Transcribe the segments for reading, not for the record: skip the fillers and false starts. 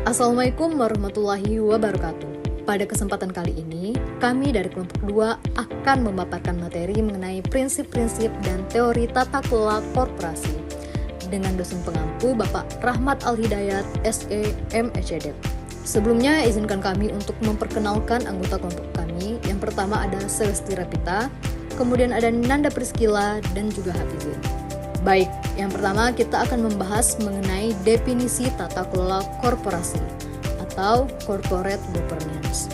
Assalamualaikum warahmatullahi wabarakatuh. Pada kesempatan kali ini, kami dari kelompok 2 akan memaparkan materi mengenai prinsip-prinsip dan teori tata kelola korporasi dengan dosen pengampu Bapak Rahmat Al-Hidayat, SE, MSc. Sebelumnya, izinkan kami untuk memperkenalkan anggota kelompok kami. Yang pertama ada Celesti Rapita, kemudian ada Nanda Priscila, dan juga Hafizin. Baik, yang pertama kita akan membahas mengenai definisi tata kelola korporasi atau Corporate Governance.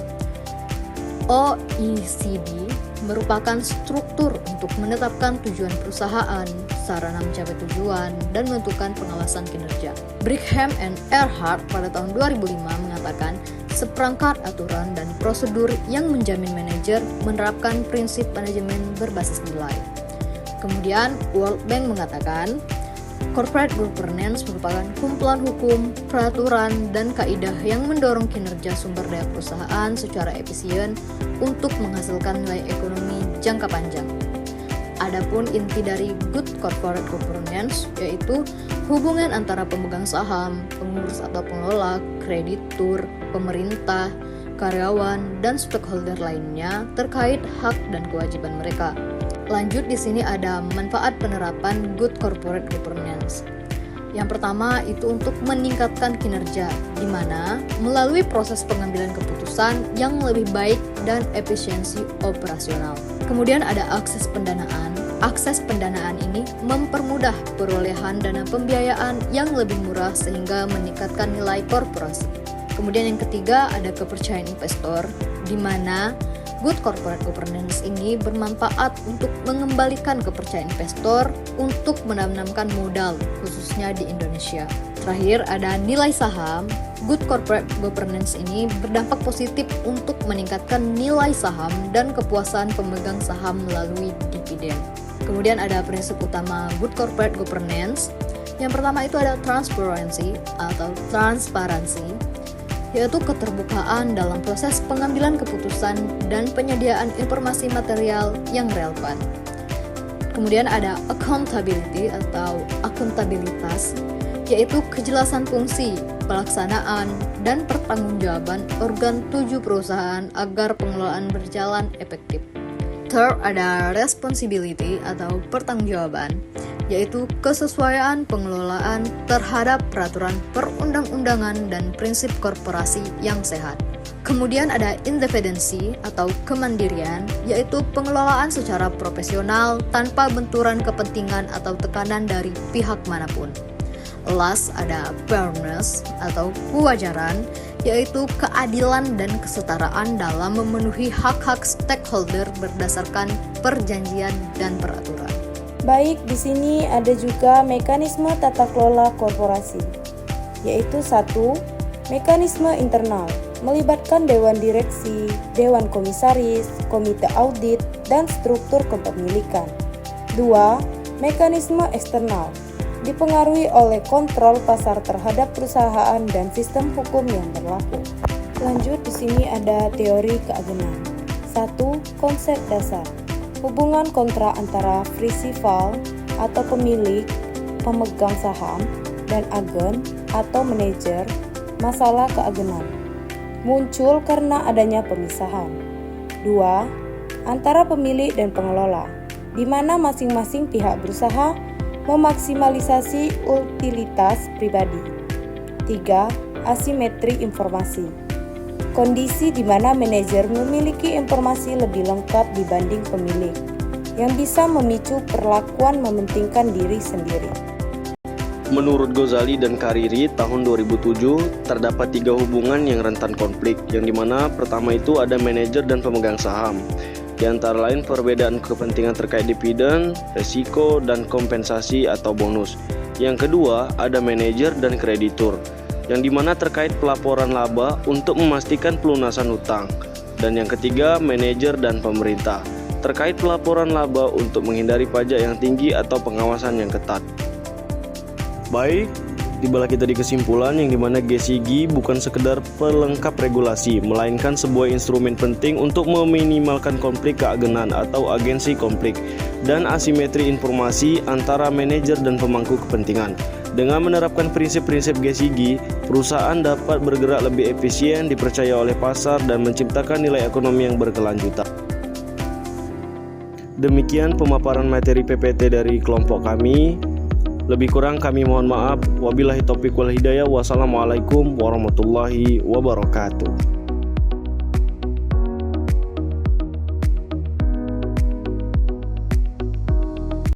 OECD merupakan struktur untuk menetapkan tujuan perusahaan, sarana mencapai tujuan, dan menentukan pengawasan kinerja. Brigham and Earhart pada tahun 2005 mengatakan seperangkat aturan dan prosedur yang menjamin manajer menerapkan prinsip manajemen berbasis nilai. Kemudian, World Bank mengatakan, corporate governance merupakan kumpulan hukum, peraturan, dan kaidah yang mendorong kinerja sumber daya perusahaan secara efisien untuk menghasilkan nilai ekonomi jangka panjang. Adapun inti dari good corporate governance yaitu hubungan antara pemegang saham, pengurus atau pengelola, kreditur, pemerintah, karyawan, dan stakeholder lainnya terkait hak dan kewajiban mereka. Lanjut, di sini ada manfaat penerapan good corporate governance. Yang pertama itu untuk meningkatkan kinerja, di mana melalui proses pengambilan keputusan yang lebih baik dan efisiensi operasional. Kemudian ada akses pendanaan. Akses pendanaan ini mempermudah perolehan dana pembiayaan yang lebih murah sehingga meningkatkan nilai korporasi. Kemudian yang ketiga ada kepercayaan investor, di mana good corporate governance ini bermanfaat untuk mengembalikan kepercayaan investor untuk menanamkan modal, khususnya di Indonesia. Terakhir, ada nilai saham. Good corporate governance ini berdampak positif untuk meningkatkan nilai saham dan kepuasan pemegang saham melalui dividen. Kemudian ada prinsip utama good corporate governance. Yang pertama itu ada transparansi atau transparansi, yaitu keterbukaan dalam proses pengambilan keputusan dan penyediaan informasi material yang relevan. Kemudian ada accountability atau akuntabilitas, yaitu kejelasan fungsi, pelaksanaan, dan pertanggungjawaban organ tujuh perusahaan agar pengelolaan berjalan efektif. Third, ada responsibility atau pertanggungjawaban, yaitu kesesuaian pengelolaan terhadap peraturan perundang-undangan dan prinsip korporasi yang sehat. Kemudian ada independensi atau kemandirian, yaitu pengelolaan secara profesional tanpa benturan kepentingan atau tekanan dari pihak manapun. Last, ada fairness atau kewajaran, yaitu keadilan dan kesetaraan dalam memenuhi hak-hak stakeholder berdasarkan perjanjian dan peraturan. Baik, di sini ada juga mekanisme tata kelola korporasi, yaitu 1. Mekanisme internal, melibatkan dewan direksi, dewan komisaris, komite audit, dan struktur kepemilikan. 2. Mekanisme eksternal, dipengaruhi oleh kontrol pasar terhadap perusahaan dan sistem hukum yang berlaku. Lanjut, di sini ada teori keagenan. 1. Konsep dasar. Hubungan kontrak antara principal atau pemilik, pemegang saham, dan agen atau manajer. Masalah keagenan muncul karena adanya pemisahan. 2. Antara pemilik dan pengelola, di mana masing-masing pihak berusaha memaksimalisasi utilitas pribadi. 3. Asimetri informasi, kondisi di mana manajer memiliki informasi lebih lengkap dibanding pemilik, yang bisa memicu perlakuan mementingkan diri sendiri. Menurut Ghazali dan Kariri tahun 2007, terdapat 3 hubungan yang rentan konflik, yang dimana pertama itu ada manajer dan pemegang saham. Di antara lain perbedaan kepentingan terkait dividen, resiko, dan kompensasi atau bonus. Yang kedua ada manajer dan kreditur, yang dimana terkait pelaporan laba untuk memastikan pelunasan hutang. Dan yang ketiga manajer dan pemerintah, terkait pelaporan laba untuk menghindari pajak yang tinggi atau pengawasan yang ketat. Baik, Tibalah kita di kesimpulan yang dimana GSIGI bukan sekedar pelengkap regulasi, melainkan sebuah instrumen penting untuk meminimalkan konflik keagenan atau agensi konflik dan asimetri informasi antara manajer dan pemangku kepentingan. Dengan menerapkan prinsip-prinsip GSIGI, perusahaan dapat bergerak lebih efisien, dipercaya oleh pasar, dan menciptakan nilai ekonomi yang berkelanjutan. Demikian pemaparan materi PPT dari kelompok kami. Lebih kurang kami mohon maaf. Wabillahi taufiq wal hidayah. Wassalamualaikum warahmatullahi wabarakatuh.